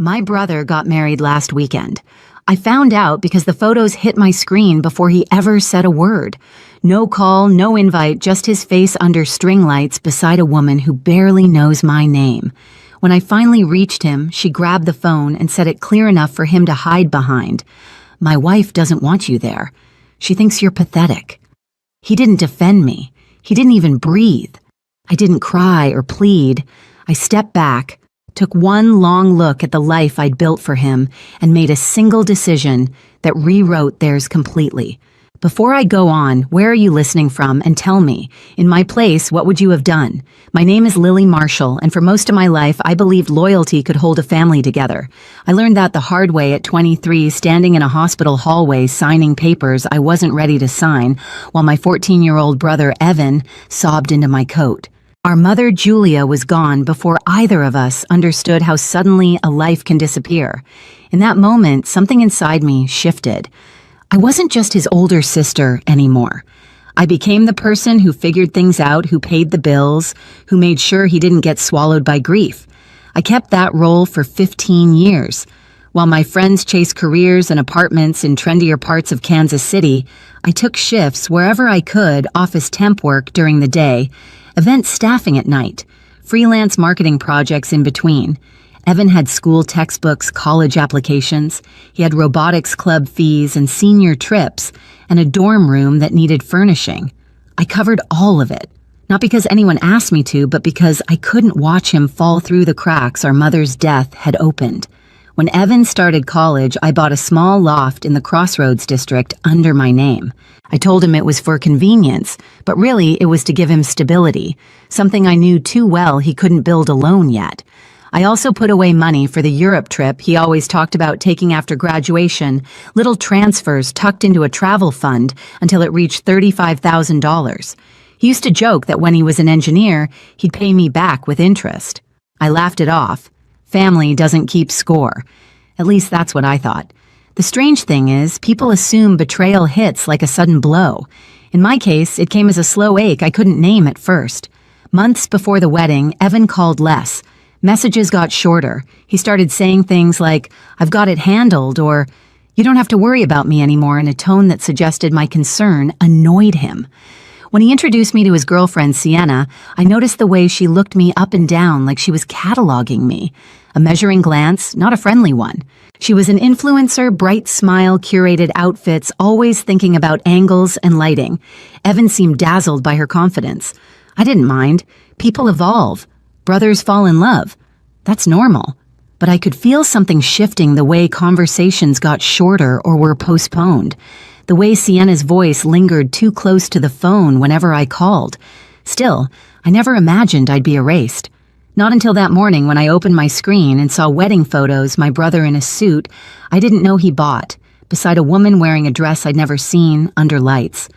My brother got married last weekend. I found out because the photos hit my screen before he ever said a word. No call, no invite, just his face under string lights beside a woman who barely knows my name. When I finally reached him, she grabbed the phone and said it clear enough for him to hide behind. "My wife doesn't want you there. She thinks you're pathetic." He didn't defend me. He didn't even breathe. I didn't cry or plead. I stepped back, took one long look at the life I'd built for him, and made a single decision that rewrote theirs completely. Before I go on, where are you listening from, and tell me, in my place, what would you have done? My name is Lily Marshall, and for most of my life, I believed loyalty could hold a family together. I learned that the hard way at 23, standing in a hospital hallway signing papers I wasn't ready to sign, while my 14-year-old brother, Evan, sobbed into my coat. Our mother, Julia, was gone before either of us understood how suddenly a life can disappear. In that moment, something inside me shifted. I wasn't just his older sister anymore. I became the person who figured things out, who paid the bills, who made sure he didn't get swallowed by grief. I kept that role for 15 years. While my friends chased careers and apartments in trendier parts of Kansas City, I took shifts wherever I could, office temp work during the day, event staffing at night, freelance marketing projects in between. Evan had school textbooks, college applications. He had robotics club fees and senior trips, and a dorm room that needed furnishing. I covered all of it, not because anyone asked me to, but because I couldn't watch him fall through the cracks our mother's death had opened. When Evan started college, I bought a small loft in the Crossroads district under my name. I told him it was for convenience, but really it was to give him stability, something I knew too well he couldn't build alone yet. I also put away money for the Europe trip he always talked about taking after graduation, little transfers tucked into a travel fund until it reached $35,000. He used to joke that when he was an engineer, he'd pay me back with interest. I laughed it off. Family doesn't keep score. At least that's what I thought. The strange thing is, people assume betrayal hits like a sudden blow. In my case, it came as a slow ache I couldn't name at first. Months before the wedding, Evan called less. Messages got shorter. He started saying things like, "I've got it handled," or "You don't have to worry about me anymore," in a tone that suggested my concern annoyed him. When he introduced me to his girlfriend, Sienna, I noticed the way she looked me up and down like she was cataloging me. A measuring glance, not a friendly one. She was an influencer, bright smile, curated outfits, always thinking about angles and lighting. Evan seemed dazzled by her confidence. I didn't mind. People evolve. Brothers fall in love. That's normal. But I could feel something shifting the way conversations got shorter or were postponed. The way Sienna's voice lingered too close to the phone whenever I called. Still, I never imagined I'd be erased. Not until that morning when I opened my screen and saw wedding photos, my brother in a suit I didn't know he bought, beside a woman wearing a dress I'd never seen, under lights.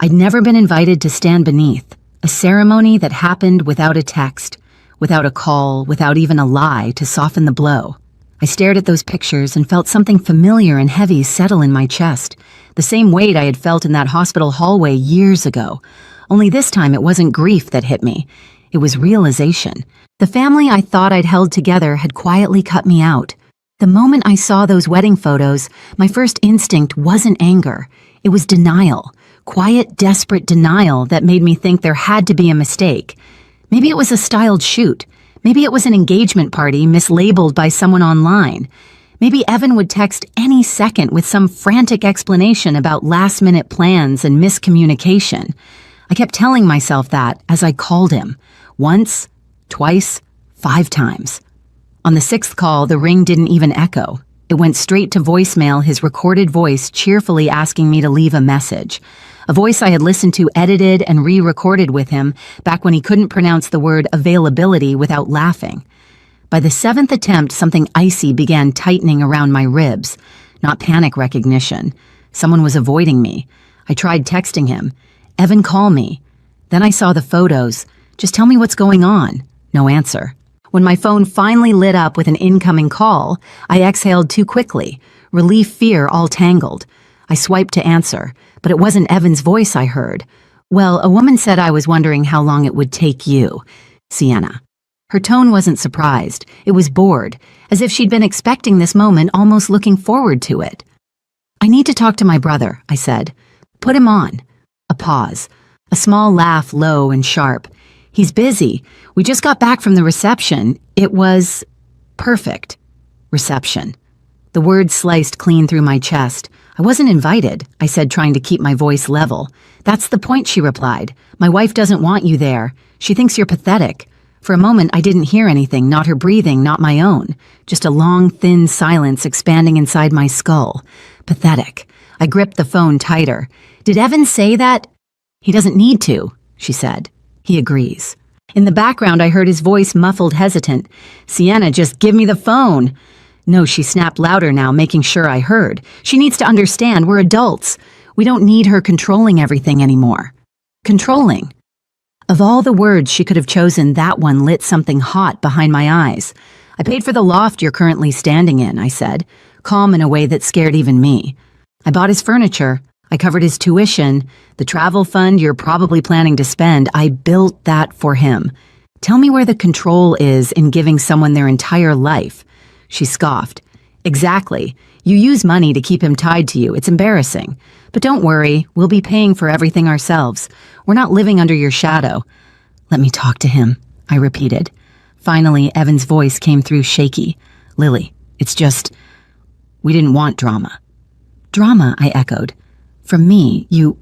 I'd never been invited to stand beneath, a ceremony that happened without a text, without a call, without even a lie to soften the blow. I stared at those pictures and felt something familiar and heavy settle in my chest, the same weight I had felt in that hospital hallway years ago. Only this time it wasn't grief that hit me. It was realization. The family I thought I'd held together had quietly cut me out. The moment I saw those wedding photos, my first instinct wasn't anger. It was denial. Quiet, desperate denial that made me think there had to be a mistake. Maybe it was a styled shoot. Maybe it was an engagement party mislabeled by someone online. Maybe Evan would text any second with some frantic explanation about last-minute plans and miscommunication. I kept telling myself that as I called him. Once, twice, 5 times. On the 6th call, the ring didn't even echo. It went straight to voicemail, his recorded voice cheerfully asking me to leave a message. A voice I had listened to edited and re-recorded with him back when he couldn't pronounce the word availability without laughing. By the 7th attempt, something icy began tightening around my ribs. Not panic recognition. Someone was avoiding me. I tried texting him. "Evan, call me." Then I saw the photos. "Just tell me what's going on." No answer. When my phone finally lit up with an incoming call, I exhaled too quickly. Relief, fear, all tangled. I swiped to answer, but it wasn't Evan's voice I heard. "Well, a woman said I was wondering how long it would take you, Sienna." Her tone wasn't surprised. It was bored, as if she'd been expecting this moment, almost looking forward to it. "I need to talk to my brother," I said. "Put him on." A pause. A small laugh, low and sharp. "He's busy. We just got back from the reception. It was perfect." Reception. The words sliced clean through my chest. "I wasn't invited," I said, trying to keep my voice level. "That's the point," she replied. "My wife doesn't want you there. She thinks you're pathetic." For a moment, I didn't hear anything, not her breathing, not my own. Just a long, thin silence expanding inside my skull. Pathetic. I gripped the phone tighter. "Did Evan say that?" "He doesn't need to," she said. "He agrees." In the background, I heard his voice muffled, hesitant. "Sienna, just give me the phone." "No," she snapped louder now, making sure I heard. "She needs to understand we're adults. We don't need her controlling everything anymore." Controlling. Of all the words she could have chosen, that one lit something hot behind my eyes. "I paid for the loft you're currently standing in," I said, calm in a way that scared even me. "I bought his furniture. I covered his tuition. The travel fund you're probably planning to spend, I built that for him. Tell me where the control is in giving someone their entire life." She scoffed. "Exactly. You use money to keep him tied to you. It's embarrassing. But don't worry, we'll be paying for everything ourselves. We're not living under your shadow." "Let me talk to him," I repeated. Finally, Evan's voice came through shaky. "Lily, it's just, we didn't want drama." "Drama," I echoed. "From me, you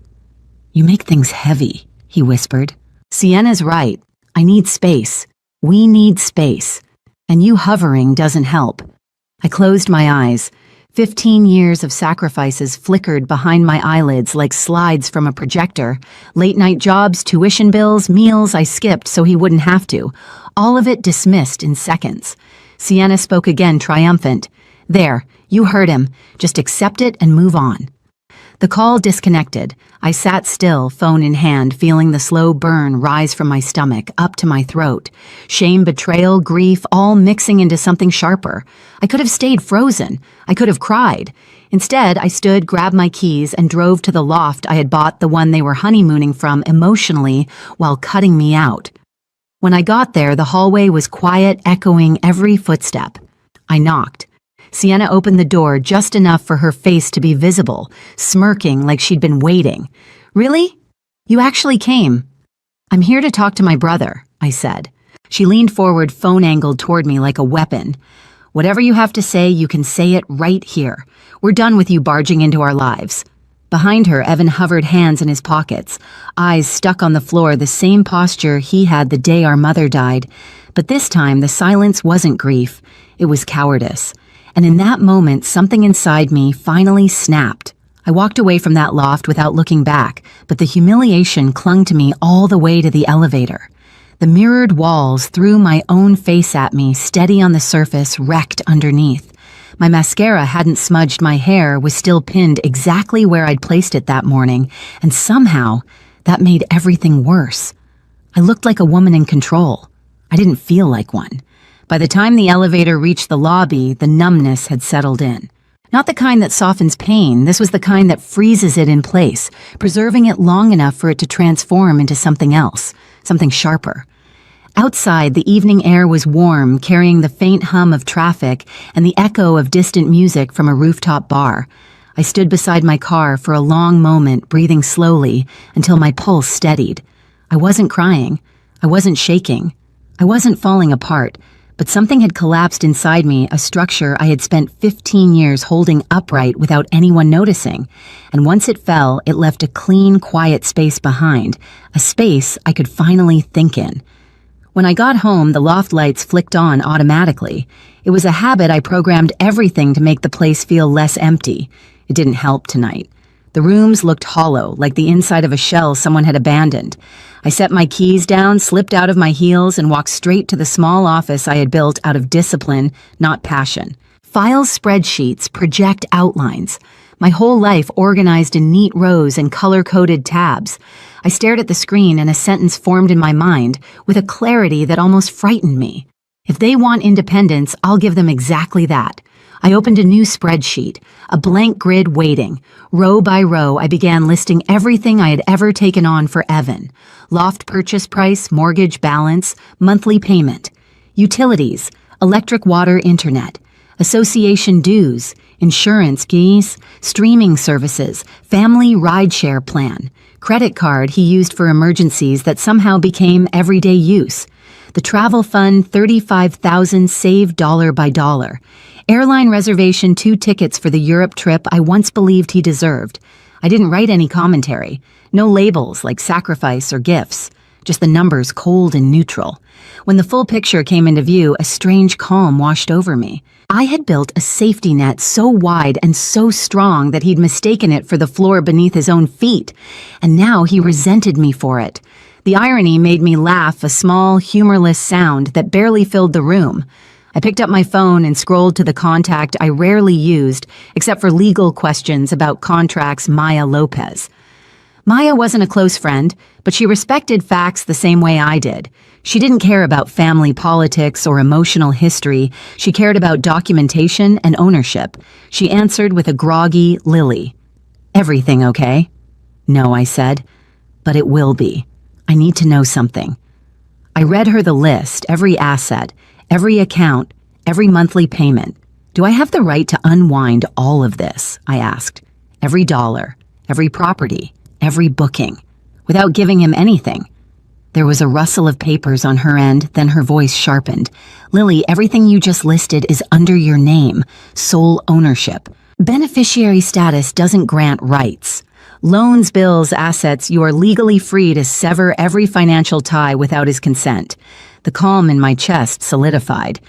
make things heavy," he whispered. "Sienna's right. I need space. We need space. And you hovering doesn't help." I closed my eyes. 15 years of sacrifices flickered behind my eyelids like slides from a projector. Late-night jobs, tuition bills, meals I skipped so he wouldn't have to. All of it dismissed in seconds. Sienna spoke again, triumphant. "There, you heard him. Just accept it and move on." The call disconnected. I sat still, phone in hand, feeling the slow burn rise from my stomach, up to my throat. Shame, betrayal, grief, all mixing into something sharper. I could have stayed frozen. I could have cried. Instead, I stood, grabbed my keys, and drove to the loft I had bought, the one they were honeymooning from, emotionally, while cutting me out. When I got there, the hallway was quiet, echoing every footstep. I knocked. Sienna opened the door just enough for her face to be visible, smirking like she'd been waiting. "Really? You actually came?" "I'm here to talk to my brother," I said. She leaned forward, phone angled toward me like a weapon. "Whatever you have to say, you can say it right here. We're done with you barging into our lives." Behind her, Evan hovered, hands in his pockets, eyes stuck on the floor, the same posture he had the day our mother died. But this time, the silence wasn't grief. It was cowardice. And in that moment, something inside me finally snapped. I walked away from that loft without looking back, but the humiliation clung to me all the way to the elevator. The mirrored walls threw my own face at me, steady on the surface, wrecked underneath. My mascara hadn't smudged my hair, was still pinned exactly where I'd placed it that morning, and somehow, that made everything worse. I looked like a woman in control. I didn't feel like one. By the time the elevator reached the lobby, the numbness had settled in. Not the kind that softens pain, this was the kind that freezes it in place, preserving it long enough for it to transform into something else, something sharper. Outside, the evening air was warm, carrying the faint hum of traffic and the echo of distant music from a rooftop bar. I stood beside my car for a long moment, breathing slowly, until my pulse steadied. I wasn't crying. I wasn't shaking. I wasn't falling apart. But something had collapsed inside me, a structure I had spent 15 years holding upright without anyone noticing. And once it fell, it left a clean, quiet space behind, a space I could finally think in. When I got home, the loft lights flicked on automatically. It was a habit I programmed everything to make the place feel less empty. It didn't help tonight. The rooms looked hollow, like the inside of a shell someone had abandoned. I set my keys down, slipped out of my heels, and walked straight to the small office I had built out of discipline, not passion. File spreadsheets project outlines. My whole life organized in neat rows and color-coded tabs. I stared at the screen and a sentence formed in my mind with a clarity that almost frightened me. If they want independence, I'll give them exactly that. I opened a new spreadsheet, a blank grid waiting. Row by row, I began listing everything I had ever taken on for Evan. Loft purchase price, mortgage balance, monthly payment. Utilities, electric, water, internet, association dues, insurance fees, streaming services, family rideshare plan, credit card he used for emergencies that somehow became everyday use, the travel fund, $35,000 saved dollar by dollar, airline reservation, 2 tickets for the Europe trip I once believed he deserved. I didn't write any commentary, no labels like sacrifice or gifts, just the numbers cold and neutral. When the full picture came into view, a strange calm washed over me. I had built a safety net so wide and so strong that he'd mistaken it for the floor beneath his own feet, and now he resented me for it. The irony made me laugh, a small, humorless sound that barely filled the room. I picked up my phone and scrolled to the contact I rarely used, except for legal questions about contracts, Maya Lopez. Maya wasn't a close friend, but she respected facts the same way I did. She didn't care about family politics or emotional history. She cared about documentation and ownership. She answered with a groggy Lily. "Everything okay?" "No," I said, "but it will be. I need to know something." I read her the list, every asset, every account, every monthly payment. "Do I have the right to unwind all of this?" I asked. "Every dollar, every property, every booking, without giving him anything." There was a rustle of papers on her end, then her voice sharpened. "Lily, everything you just listed is under your name, sole ownership. Beneficiary status doesn't grant rights. Loans, bills, assets, you are legally free to sever every financial tie without his consent." The calm in my chest solidified.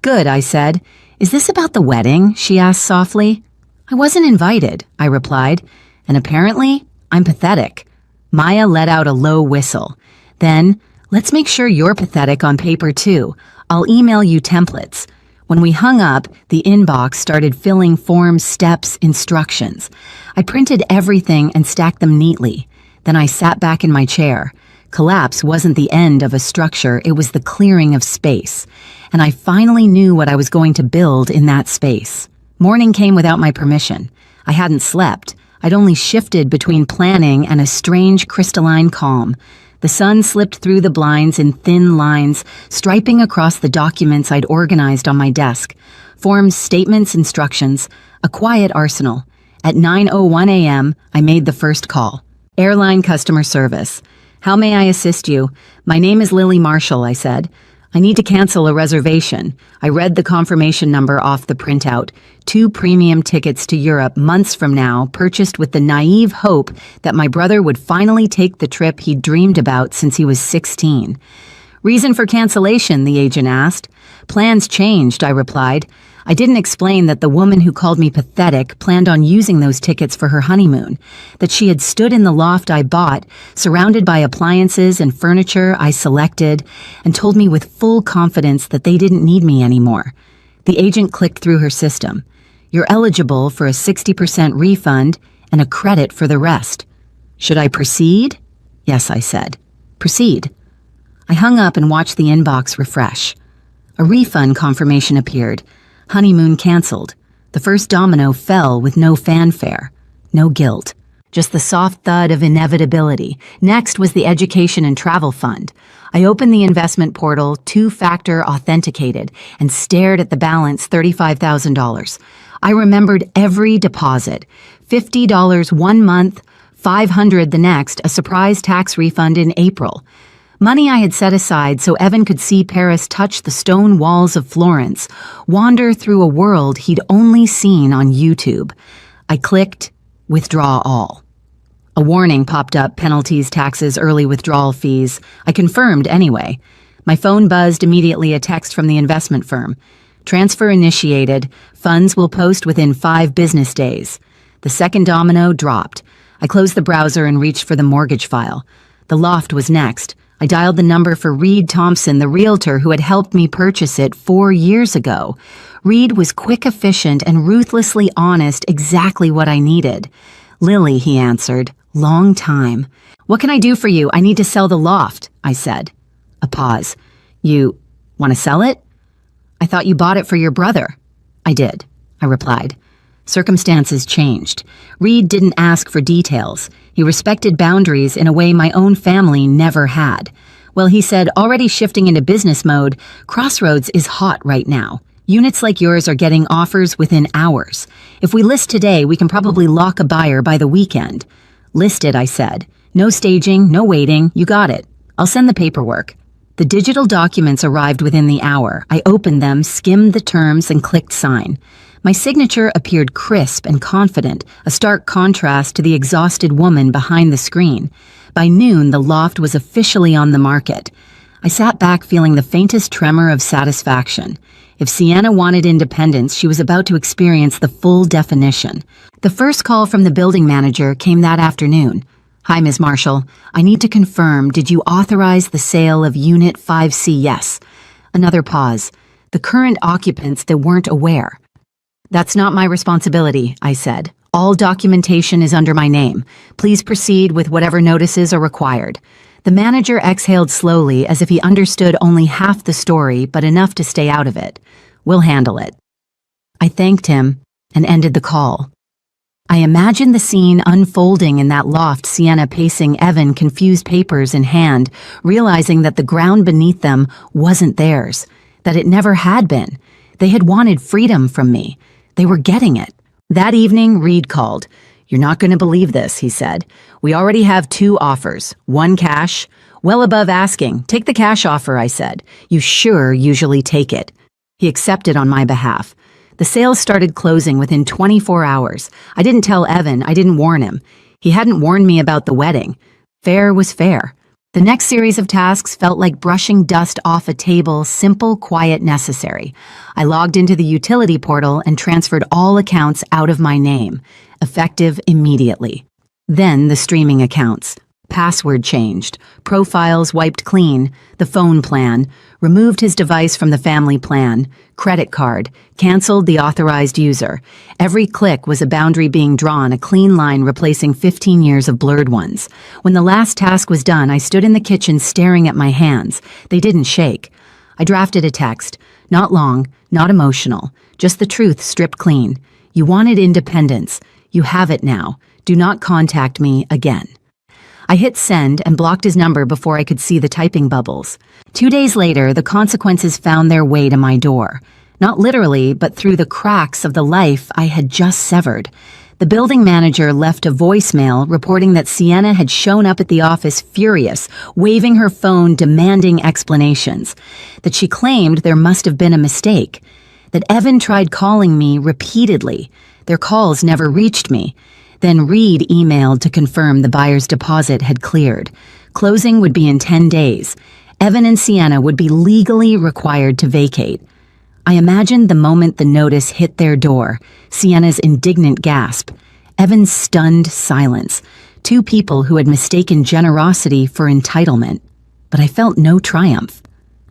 "Good," I said. "Is this about the wedding?" she asked softly. "I wasn't invited," I replied, "and apparently I'm pathetic." Maya let out a low whistle. Then, "Let's make sure you're pathetic on paper too. I'll email you templates." When we hung up, the inbox started filling forms, steps, instructions. I printed everything and stacked them neatly. Then I sat back in my chair. Collapse wasn't the end of a structure, it was the clearing of space. And I finally knew what I was going to build in that space. Morning came without my permission. I hadn't slept. I'd only shifted between planning and a strange crystalline calm. The sun slipped through the blinds in thin lines, striping across the documents I'd organized on my desk. Forms, statements, instructions, a quiet arsenal. At 9:01 a.m., I made the first call. "Airline customer service. How may I assist you? My name is Lily Marshall," I said. "I need to cancel a reservation." I read the confirmation number off the printout. 2 premium tickets to Europe months from now, purchased with the naive hope that my brother would finally take the trip he'd dreamed about since he was 16. "Reason for cancellation?" the agent asked. "Plans changed," I replied. I didn't explain that the woman who called me pathetic planned on using those tickets for her honeymoon, that she had stood in the loft I bought, surrounded by appliances and furniture I selected, and told me with full confidence that they didn't need me anymore. The agent clicked through her system. "You're eligible for a 60% refund and a credit for the rest." "Should I proceed?" "Yes," I said. "Proceed." I hung up and watched the inbox refresh. A refund confirmation appeared. Honeymoon canceled. The first domino fell with no fanfare, no guilt, just the soft thud of inevitability. Next was the education and travel fund. I opened the investment portal, 2-factor authenticated, and stared at the balance, $35,000. I remembered every deposit, $50 one month, $500 the next, a surprise tax refund in April. Money I had set aside so Evan could see Paris touch the stone walls of Florence, wander through a world he'd only seen on YouTube. I clicked, withdraw all. A warning popped up, penalties, taxes, early withdrawal fees. I confirmed anyway. My phone buzzed immediately, a text from the investment firm. Transfer initiated. Funds will post within 5 business days. The second domino dropped. I closed the browser and reached for the mortgage file. The loft was next. I dialed the number for Reed Thompson, the realtor who had helped me purchase it 4 years ago. Reed was quick, efficient, and ruthlessly honest, exactly what I needed. "Lily," he answered. "Long time." "What can I do for you? I need to sell the loft," I said. A pause. "You want to sell it?" "I thought you bought it for your brother." "I did," I replied. Circumstances changed. Reed didn't ask for details. He respected boundaries in a way my own family never had. Well, he said, already shifting into business mode, Crossroads is hot right now. Units like yours are getting offers within hours. If we list today, we can probably lock a buyer by the weekend. List it, I said. No staging, no waiting, you got it. I'll send the paperwork. The digital documents arrived within the hour. I opened them, skimmed the terms, and clicked sign. My signature appeared crisp and confident, a stark contrast to the exhausted woman behind the screen. By noon, the loft was officially on the market. I sat back feeling the faintest tremor of satisfaction. If Sienna wanted independence, she was about to experience the full definition. The first call from the building manager came that afternoon. Hi, Ms. Marshall. I need to confirm, did you authorize the sale of Unit 5C? Yes. Another pause. The current occupants that weren't aware. That's not my responsibility, I said. All documentation is under my name. Please proceed with whatever notices are required. The manager exhaled slowly as if he understood only half the story, but enough to stay out of it. We'll handle it. I thanked him and ended the call. I imagined the scene unfolding in that loft, Sienna pacing Evan, confused papers in hand, realizing that the ground beneath them wasn't theirs, that it never had been. They had wanted freedom from me. They were getting it. That evening, Reed called. You're not going to believe this, he said. We already have 2 offers. 1 cash, well above asking. Take the cash offer, I said. You sure usually take it. He accepted on my behalf. The sales started closing within 24 hours. I didn't tell Evan, I didn't warn him. He hadn't warned me about the wedding. Fair was fair. The next series of tasks felt like brushing dust off a table, simple, quiet, necessary. I logged into the utility portal and transferred all accounts out of my name, effective immediately. Then the streaming accounts. Password changed, profiles wiped clean, the phone plan, removed his device from the family plan, credit card, canceled the authorized user. Every click was a boundary being drawn, a clean line replacing 15 years of blurred ones. When the last task was done, I stood in the kitchen staring at my hands. They didn't shake. I drafted a text. Not long, not emotional, just the truth stripped clean. You wanted independence. You have it now. Do not contact me again. I hit send and blocked his number before I could see the typing bubbles. 2 days later, the consequences found their way to my door. Not literally, but through the cracks of the life I had just severed. The building manager left a voicemail reporting that Sienna had shown up at the office furious, waving her phone, demanding explanations. That she claimed there must have been a mistake. That Evan tried calling me repeatedly. Their calls never reached me. Then Reed emailed to confirm the buyer's deposit had cleared. Closing would be in 10 days. Evan and Sienna would be legally required to vacate. I imagined the moment the notice hit their door, Sienna's indignant gasp, Evan's stunned silence, 2 people who had mistaken generosity for entitlement. But I felt no triumph,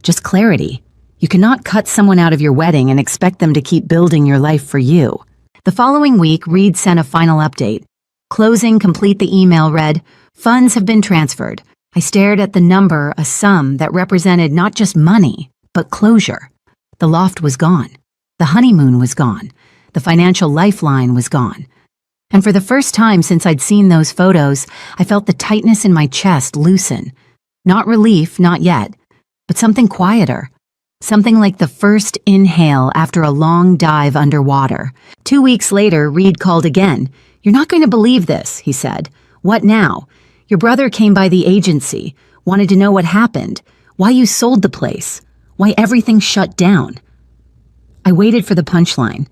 just clarity. You cannot cut someone out of your wedding and expect them to keep building your life for you. The following week, Reed sent a final update. Closing complete. The email read, funds have been transferred. I stared at the number, a sum that represented not just money, but closure. The loft was gone. The honeymoon was gone. The financial lifeline was gone. And for the first time since I'd seen those photos, I felt the tightness in my chest loosen. Not relief, not yet, but something quieter. Something like the first inhale after a long dive underwater. 2 weeks later, Reed called again. You're not going to believe this, he said. What now? Your brother came by the agency, wanted to know what happened, why you sold the place, why everything shut down. I waited for the punchline,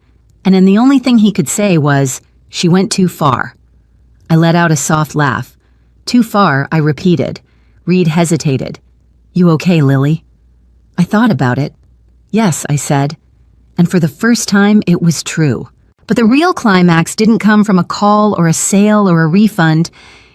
and then the only thing he could say was, she went too far. I let out a soft laugh. Too far, I repeated. Reed hesitated. You okay, Lily? I thought about it. Yes, I said. And for the first time, it was true. But the real climax didn't come from a call or a sale or a refund.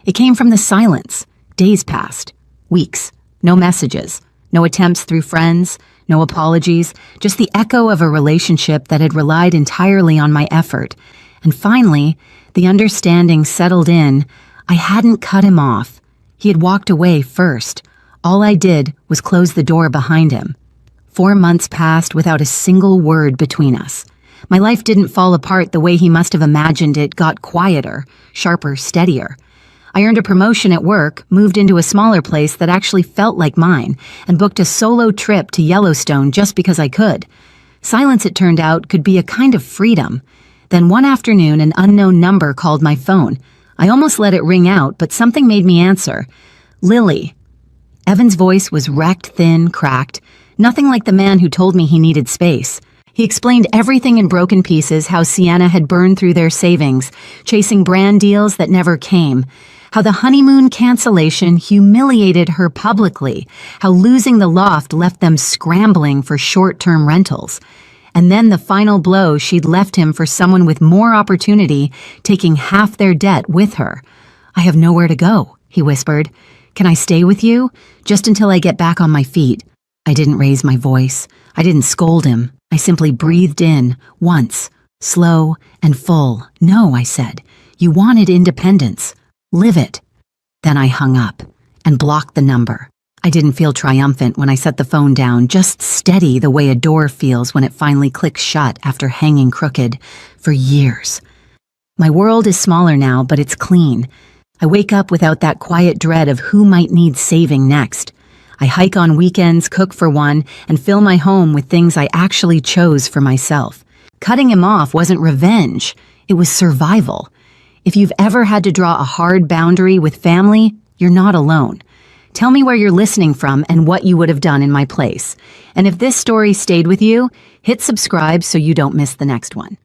It came from the silence. Days passed. Weeks. No messages. No attempts through friends. No apologies. Just the echo of a relationship that had relied entirely on my effort. And finally, the understanding settled in. I hadn't cut him off. He had walked away first. All I did was close the door behind him. 4 months passed without a single word between us. My life didn't fall apart the way he must have imagined. It got quieter, sharper, steadier. I earned a promotion at work, moved into a smaller place that actually felt like mine, and booked a solo trip to Yellowstone just because I could. Silence, it turned out, could be a kind of freedom. Then one afternoon, an unknown number called my phone. I almost let it ring out, but something made me answer. Lily. Evan's voice was wrecked, thin, cracked, nothing like the man who told me he needed space. He explained everything in broken pieces, how Sienna had burned through their savings, chasing brand deals that never came, how the honeymoon cancellation humiliated her publicly, how losing the loft left them scrambling for short-term rentals. And then the final blow, she'd left him for someone with more opportunity, taking half their debt with her. I have nowhere to go, he whispered. Can I stay with you? Just until I get back on my feet. I didn't raise my voice. I didn't scold him. I simply breathed in, once, slow and full. No, I said. You wanted independence. Live it. Then I hung up and blocked the number. I didn't feel triumphant when I set the phone down, just steady the way a door feels when it finally clicks shut after hanging crooked for years. My world is smaller now, but it's clean. I wake up without that quiet dread of who might need saving next. I hike on weekends, cook for one, and fill my home with things I actually chose for myself. Cutting him off wasn't revenge, it was survival. If you've ever had to draw a hard boundary with family, you're not alone. Tell me where you're listening from and what you would have done in my place. And if this story stayed with you, hit subscribe so you don't miss the next one.